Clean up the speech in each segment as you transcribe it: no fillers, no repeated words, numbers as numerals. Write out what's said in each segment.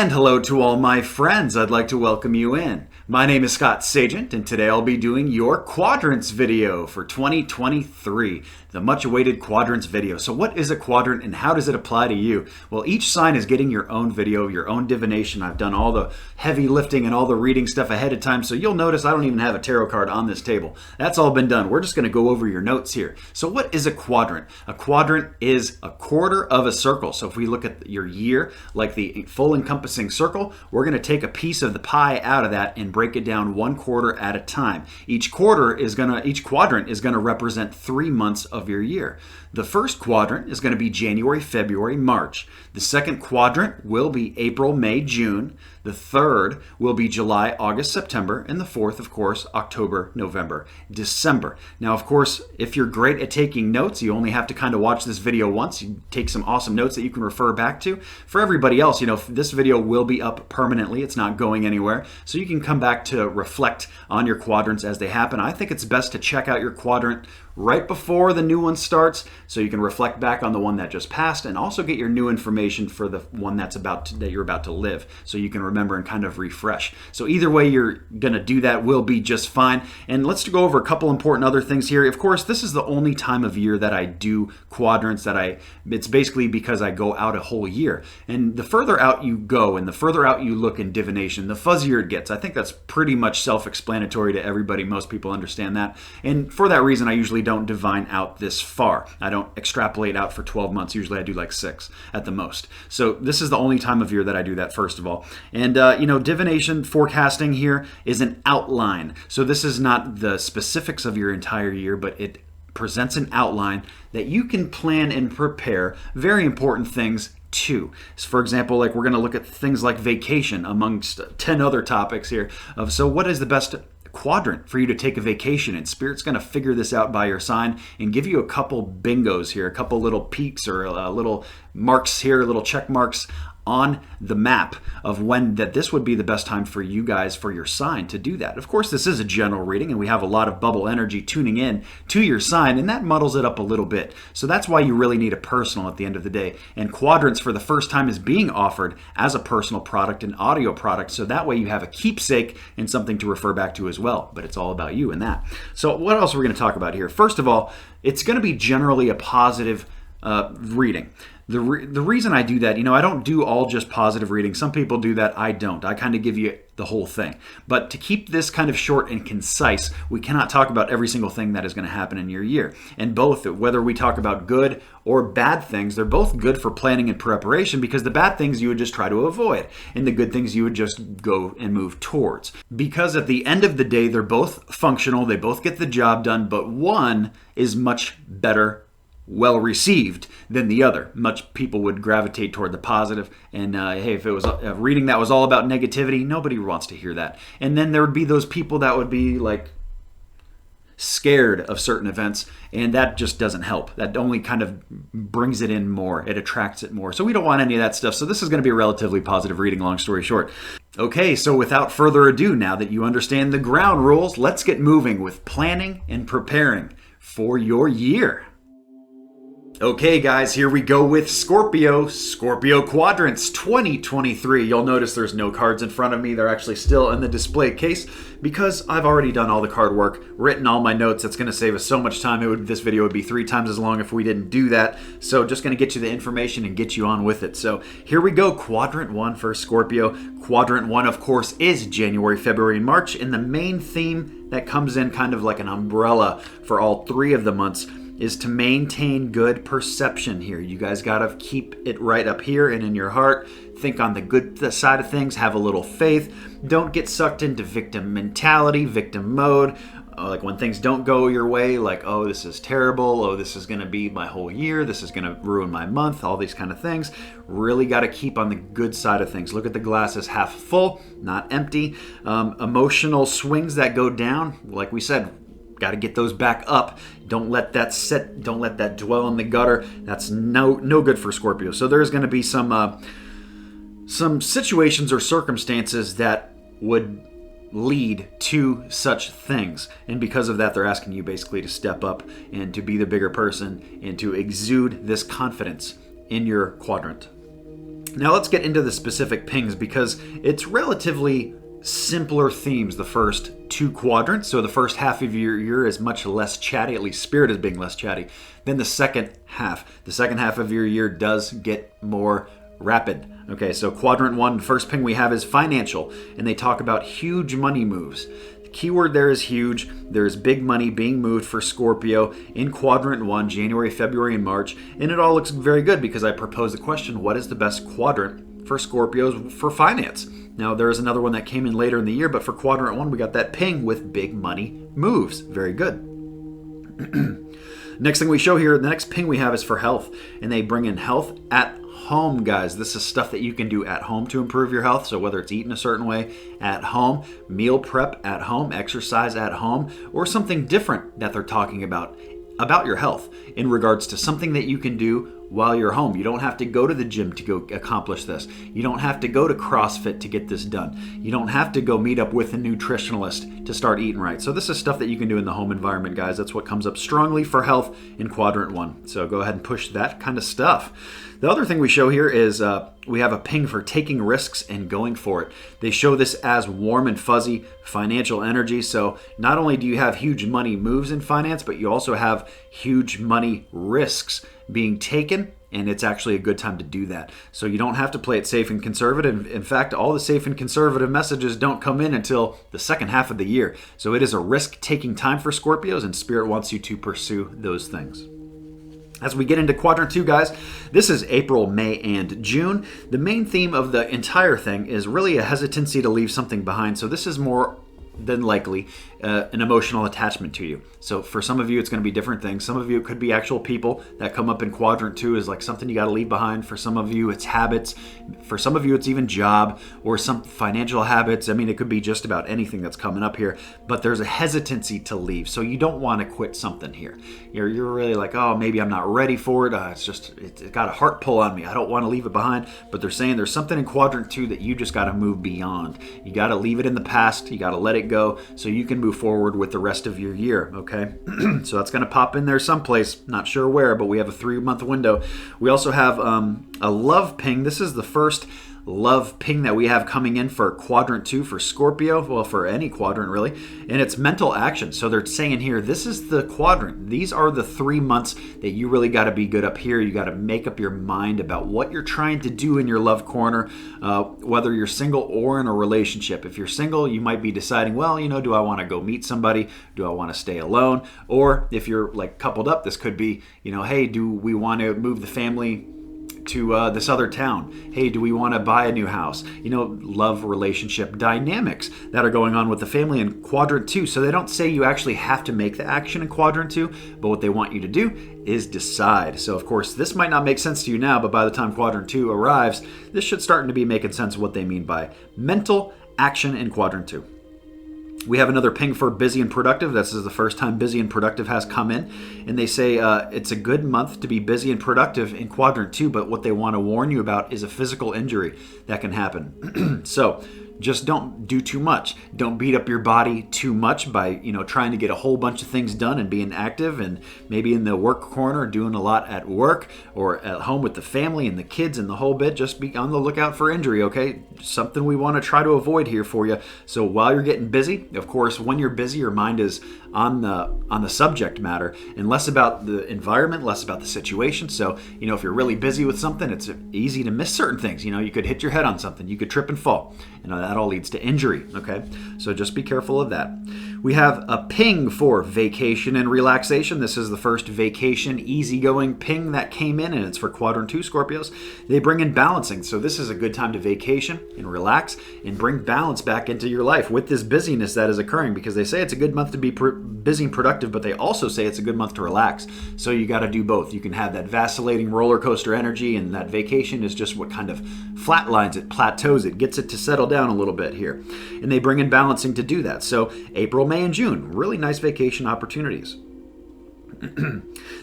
And hello to all my friends. I'd like to welcome you in. My name is Scott Sagent, and today I'll be doing your Quadrants video for 2023, the much-awaited Quadrants video. So what is a quadrant and how does it apply to you? Well, each sign is getting your own video, your own divination. I've done all the heavy lifting and all the reading stuff ahead of time, so you'll notice I don't even have a tarot card on this table. That's all been done. We're just going to go over your notes here. So what is a quadrant? A quadrant is a quarter of a circle. So if we look at your year, like the full encompassing circle, we're going to take a piece of the pie out of that and break it down one quarter at a time. Each quadrant is going to represent 3 months of your year. The first quadrant is going to be January, February, March. The second quadrant will be April, May, June. The third will be July, August, September. And the fourth, of course, October, November, December. Now, of course, if you're great at taking notes, you only have to kind of watch this video once. You take some awesome notes that you can refer back to. For everybody else, this video will be up permanently. It's not going anywhere. So you can come back to reflect on your quadrants as they happen. I think it's best to check out your quadrant right before the new one starts so you can reflect back on the one that just passed and also get your new information for the one that you're about to live so you can remember and kind of refresh. So either way you're going to do that will be just fine. And let's go over a couple important other things here. Of course, this is the only time of year that I do quadrants it's basically because I go out a whole year. And the further out you go and the further out you look in divination, the fuzzier it gets. I think that's pretty much self-explanatory to everybody. Most people understand that. And for that reason, I usually don't divine out this far. I don't extrapolate out for 12 months. Usually I do like 6 at the most. So this is the only time of year that I do that, first of all. And, divination forecasting here is an outline. So this is not the specifics of your entire year, but it presents an outline that you can plan and prepare very important things too. So for example, we're going to look at things like vacation amongst 10 other topics here. So what is the best quadrant for you to take a vacation in? Spirit's going to figure this out by your sign and give you a couple bingos here, a couple little peaks or little marks here, little check marks on the map of when this would be the best time for you guys, for your sign to do that. Of course, this is a general reading and we have a lot of bubble energy tuning in to your sign, and that muddles it up a little bit. So that's why you really need a personal at the end of the day. And quadrants for the first time is being offered as a personal product, an audio product, so that way you have a keepsake and something to refer back to as well. But it's all about you and that. So what else are we going to talk about here? First of all, it's going to be generally a positive reading. The reason I do that, I don't do all just positive readings. Some people do that. I don't. I kind of give you the whole thing. But to keep this kind of short and concise, we cannot talk about every single thing that is going to happen in your year. And both, whether we talk about good or bad things, they're both good for planning and preparation, because the bad things you would just try to avoid and the good things you would just go and move towards. Because at the end of the day, they're both functional. They both get the job done, but one is much better well received than the other. Much people would gravitate toward the positive, and hey, if it was a reading that was all about negativity, nobody wants to hear that. And then there would be those people that would be scared of certain events, and that just doesn't help. That only kind of brings it in more. It attracts it more. So we don't want any of that stuff. So this is going to be a relatively positive reading, long story short. Okay, so without further ado, now that you understand the ground rules, let's get moving with planning and preparing for your year. Okay guys, here we go with Scorpio Quadrants 2023. You'll notice there's no cards in front of me. They're actually still in the display case because I've already done all the card work, written all my notes. That's going to save us so much time. This video would be 3 times as long if we didn't do that. So just going to get you the information and get you on with it. So here we go, Quadrant 1 for Scorpio. Quadrant 1, of course, is January, February, and March. And the main theme that comes in kind of like an umbrella for all 3 of the months is to maintain good perception here. You guys got to keep it right up here and in your heart. Think on the good side of things. Have a little faith. Don't get sucked into victim mentality, victim mode. Like when things don't go your way, like, oh, this is terrible. Oh, this is going to be my whole year. This is going to ruin my month. All these kind of things. Really got to keep on the good side of things. Look at the glass as half full, not empty. Emotional swings that go down, like we said, got to get those back up. Don't let that sit. Don't let that dwell in the gutter. That's no good for Scorpio. So there's going to be some situations or circumstances that would lead to such things. And because of that, they're asking you basically to step up and to be the bigger person and to exude this confidence in your quadrant. Now let's get into the specific pings because it's relatively simpler themes, the first two quadrants. So the first half of your year is much less chatty, at least spirit is being less chatty, than the second half. The second half of your year does get more rapid. Okay, so quadrant one, first ping we have is financial, and they talk about huge money moves. The keyword there is huge. There's big money being moved for Scorpio in quadrant one, January, February, and March, and it all looks very good because I proposed the question, what is the best quadrant for Scorpios for finance? Now, there is another one that came in later in the year, but for quadrant one, we got that ping with big money moves. Very good. Next thing we show here, the next ping we have is for health, and they bring in health at home, guys. This is stuff that you can do at home to improve your health. So whether it's eating a certain way at home, meal prep at home, exercise at home, or something different that they're talking about your health in regards to something that you can do while you're home. You don't have to go to the gym to go accomplish this. You don't have to go to CrossFit to get this done. You don't have to go meet up with a nutritionalist to start eating right. So this is stuff that you can do in the home environment, guys. That's what comes up strongly for health in quadrant one. So go ahead and push that kind of stuff. The other thing we show here is we have a ping for taking risks and going for it. They show this as warm and fuzzy financial energy. So not only do you have huge money moves in finance, but you also have huge money risks being taken, and it's actually a good time to do that. So you don't have to play it safe and conservative. In fact, all the safe and conservative messages don't come in until the second half of the year. So it is a risk-taking time for Scorpios, and Spirit wants you to pursue those things. As we get into quadrant two, guys, this is April, May, and June. The main theme of the entire thing is really a hesitancy to leave something behind. So this is more than likely an emotional attachment to you. So for some of you, it's going to be different things. Some of you, it could be actual people that come up in quadrant two is like something you got to leave behind. For some of you, it's habits. For some of you, it's even job or some financial habits. I mean, it could be just about anything that's coming up here, but there's a hesitancy to leave. So you don't want to quit something here. You're really like, oh, maybe I'm not ready for it. It's got a heart pull on me. I don't want to leave it behind, but they're saying there's something in quadrant two that you just got to move beyond. You got to leave it in the past. You got to let it go so you can move forward with the rest of your year, okay? So that's going to pop in there someplace, not sure where, but we have a 3-month window. We also have a love ping. This is the first love ping that we have coming in for quadrant two for Scorpio, well, for any quadrant really, and it's mental action. So they're saying here, this is the quadrant. These are the 3 months that you really got to be good up here. You got to make up your mind about what you're trying to do in your love corner, whether you're single or in a relationship. If you're single, you might be deciding, well, do I want to go meet somebody? Do I want to stay alone? Or if you're like coupled up, this could be, hey, do we want to move the family to this other town? Hey, do we want to buy a new house? Love relationship dynamics that are going on with the family in quadrant two. So they don't say you actually have to make the action in quadrant two, but what they want you to do is decide. So of course, this might not make sense to you now, but by the time quadrant two arrives, this should start to be making sense of what they mean by mental action in quadrant two. We have another ping for busy and productive. This is the first time busy and productive has come in. And they say it's a good month to be busy and productive in quadrant two, but what they want to warn you about is a physical injury that can happen. So just don't do too much. Don't beat up your body too much by, trying to get a whole bunch of things done and being active and maybe in the work corner doing a lot at work or at home with the family and the kids and the whole bit. Just be on the lookout for injury, okay? Something we want to try to avoid here for you. So while you're getting busy, of course, when you're busy, your mind is on the subject matter and less about the environment, less about the situation. So, if you're really busy with something, it's easy to miss certain things. You could hit your head on something. You could trip and fall. That all leads to injury, okay? So just be careful of that. We have a ping for vacation and relaxation. This is the first vacation, easygoing ping that came in, and it's for quadrant two Scorpios. They bring in balancing. So this is a good time to vacation and relax and bring balance back into your life with this busyness that is occurring, because they say it's a good month to be busy and productive, but they also say it's a good month to relax. So you got to do both. You can have that vacillating roller coaster energy, and that vacation is just what kind of flatlines it, plateaus it, gets it to settle down a little bit here. And they bring in balancing to do that. So April, May, and June, really nice vacation opportunities.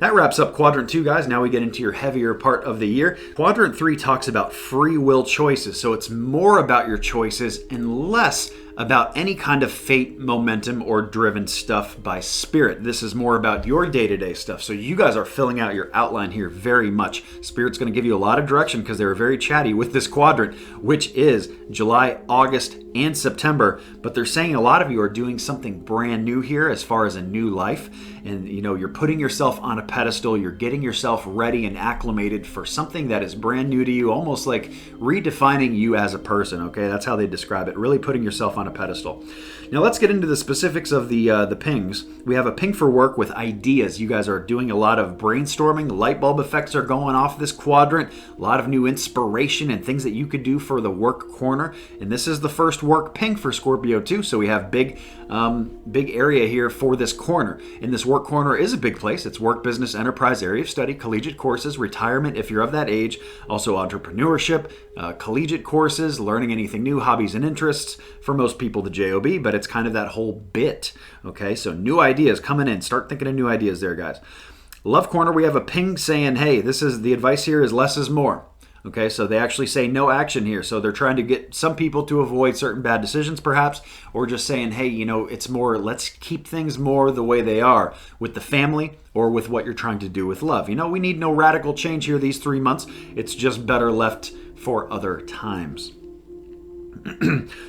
That wraps up quadrant two, guys. Now we get into your heavier part of the year. Quadrant three talks about free will choices. So it's more about your choices and less about any kind of fate, momentum, or driven stuff by spirit. This is more about your day-to-day stuff. So you guys are filling out your outline here very much. Spirit's going to give you a lot of direction because they were very chatty with this quadrant, which is July, August, and September. But they're saying a lot of you are doing something brand new here as far as a new life. And you're putting yourself on a pedestal. You're getting yourself ready and acclimated for something that is brand new to you, almost like redefining you as a person. Okay, that's how they describe it. Really putting yourself on a pedestal. Now let's get into the specifics of the pings. We have a ping for work with ideas. You guys are doing a lot of brainstorming. Light bulb effects are going off this quadrant. A lot of new inspiration and things that you could do for the work corner. And this is the first work ping for Scorpio too. So we have big area here for this corner. And this work corner is a big place. It's work, business, enterprise, area of study, collegiate courses, retirement if you're of that age, also entrepreneurship, collegiate courses, learning anything new, hobbies and interests. For most people, the JOB, but it's kind of that whole bit. Okay, so new ideas coming in. Start thinking of new ideas there, guys. Love corner, we have a ping saying, hey, this is the advice here is less is more. Okay, so they actually say no action here. So they're trying to get some people to avoid certain bad decisions perhaps, or just saying, hey, it's more, let's keep things more the way they are with the family or with what you're trying to do with love. We need no radical change here these 3 months. It's just better left for other times.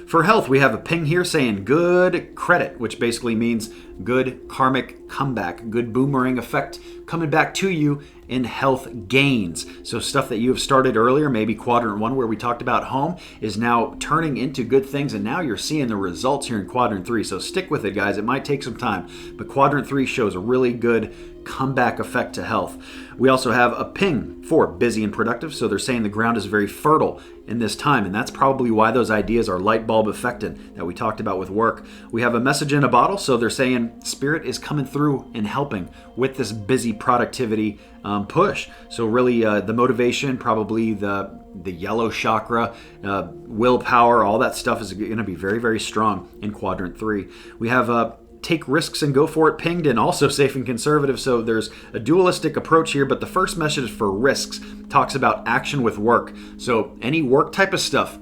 For health, we have a ping here saying good credit, which basically means good karmic comeback, good boomerang effect coming back to you in health gains. So stuff that you have started earlier, maybe quadrant 1 where we talked about home, is now turning into good things, and now you're seeing the results here in quadrant 3. So stick with it, guys. It might take some time, but quadrant 3 shows a really good comeback effect to health. We also have a ping for busy and productive. So they're saying the ground is very fertile in this time, and that's probably why those ideas are light bulb affected that we talked about with work. We have a message in a bottle. So they're saying spirit is coming through and helping with this busy productivity push. So really the motivation, probably the yellow chakra, willpower, all that stuff is going to be very, very strong in quadrant 3. We have take risks and go for it pinged, and also safe and conservative. So there's a dualistic approach here, but the first message for risks talks about action with work. So any work type of stuff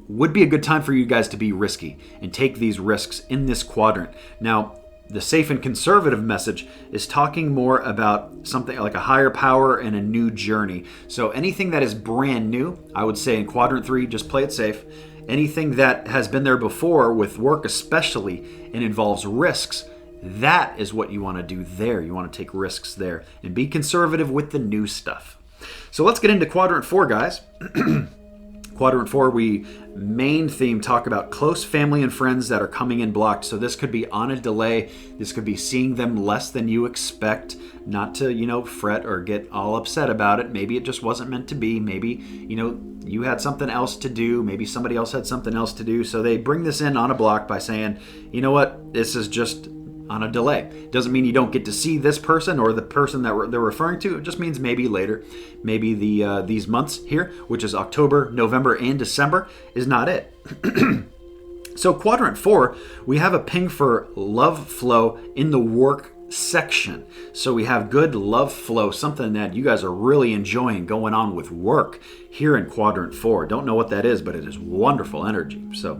would be a good time for you guys to be risky and take these risks in this quadrant. Now, the safe and conservative message is talking more about something like a higher power and a new journey. So anything that is brand new, I would say in quadrant 3, just play it safe. Anything that has been there before with work especially and involves risks, that is what you want to do there. You want to take risks there and be conservative with the new stuff. So let's get into quadrant 4, guys. Quadrant 4, we main theme talk about close family and friends that are coming in blocked. So this could be on a delay. This could be seeing them less than you expect. Not to, fret or get all upset about it. Maybe it just wasn't meant to be. Maybe, you had something else to do. Maybe somebody else had something else to do. So they bring this in on a block by saying, you know what, this is just on a delay. Doesn't mean you don't get to see this person or the person that they're referring to. It just means maybe later. Maybe these months here, which is October, November, and December, is not it. So quadrant 4, we have a ping for love flow in the work section. So we have good love flow, something that you guys are really enjoying going on with work here in quadrant 4. Don't know what that is, but it is wonderful energy. So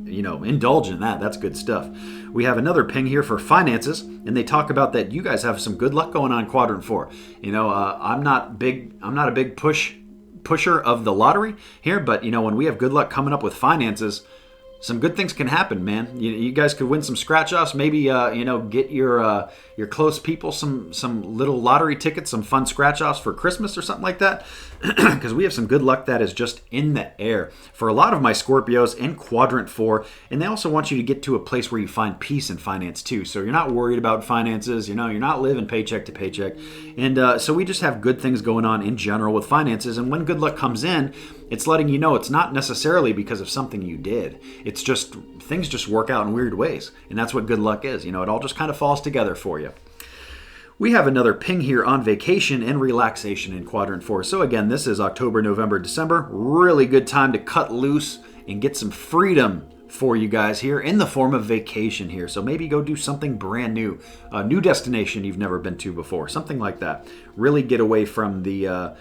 indulge in that. That's good stuff. We have another ping here for finances, and they talk about that you guys have some good luck going on quadrant 4. I'm not a big pusher of the lottery here, but when we have good luck coming up with finances, some good things can happen, man. You guys could win some scratch-offs. Maybe get your close people some little lottery tickets, some fun scratch-offs for Christmas or something like that. Because we have some good luck that is just in the air for a lot of my Scorpios in quadrant 4. And they also want you to get to a place where you find peace in finance too. So you're not worried about finances. You're not living paycheck to paycheck. And so we just have good things going on in general with finances. And when good luck comes in, it's letting you know it's not necessarily because of something you did. It's just things just work out in weird ways. And that's what good luck is. It all just kind of falls together for you. We have another ping here on vacation and relaxation in quadrant 4. So again, this is October, November, December. Really good time to cut loose and get some freedom for you guys here in the form of vacation here. So maybe go do something brand new, a new destination you've never been to before, something like that. Really get away from the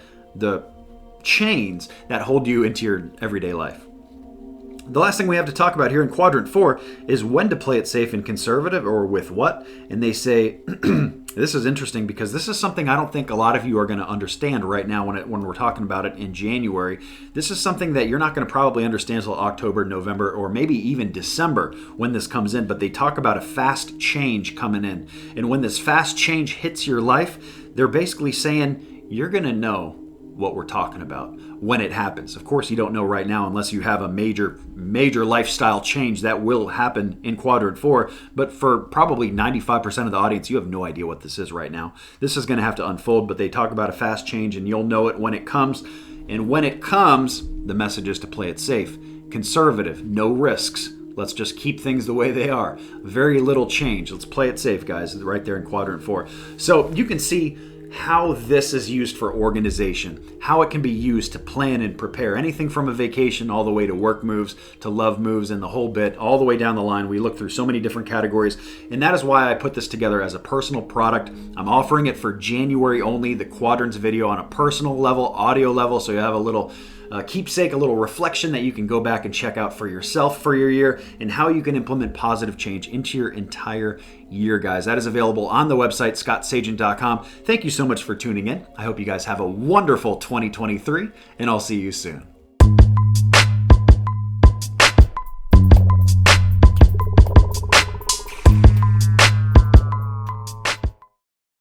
chains that hold you into your everyday life. The last thing we have to talk about here in Quadrant 4 is when to play it safe and conservative, or with what. And they say, this is interesting because this is something I don't think a lot of you are going to understand right now when we're talking about it in January. This is something that you're not going to probably understand until October, November, or maybe even December when this comes in. But they talk about a fast change coming in. And when this fast change hits your life, they're basically saying you're going to know what we're talking about when it happens. Of course, you don't know right now unless you have a major lifestyle change that will happen in Quadrant 4. But for probably 95% of the audience, you have no idea what this is right now. This is going to have to unfold, but they talk about a fast change, and you'll know it when it comes. And when it comes, the message is to play it safe, conservative, no risks. Let's just keep things the way they are. Very little change. Let's play it safe, guys, right there in Quadrant 4. So you can see how this is used for organization, how it can be used to plan and prepare anything from a vacation all the way to work moves, to love moves, and the whole bit, all the way down the line. We look through so many different categories, and that is why I put this together as a personal product. I'm offering it for January only, the Quadrants video on a personal level, audio level, so you have a little keepsake, a little reflection that you can go back and check out for yourself for your year, and how you can implement positive change into your entire year, guys. That is available on the website, scottsagent.com. Thank you so much for tuning in. I hope you guys have a wonderful 2023, and I'll see you soon.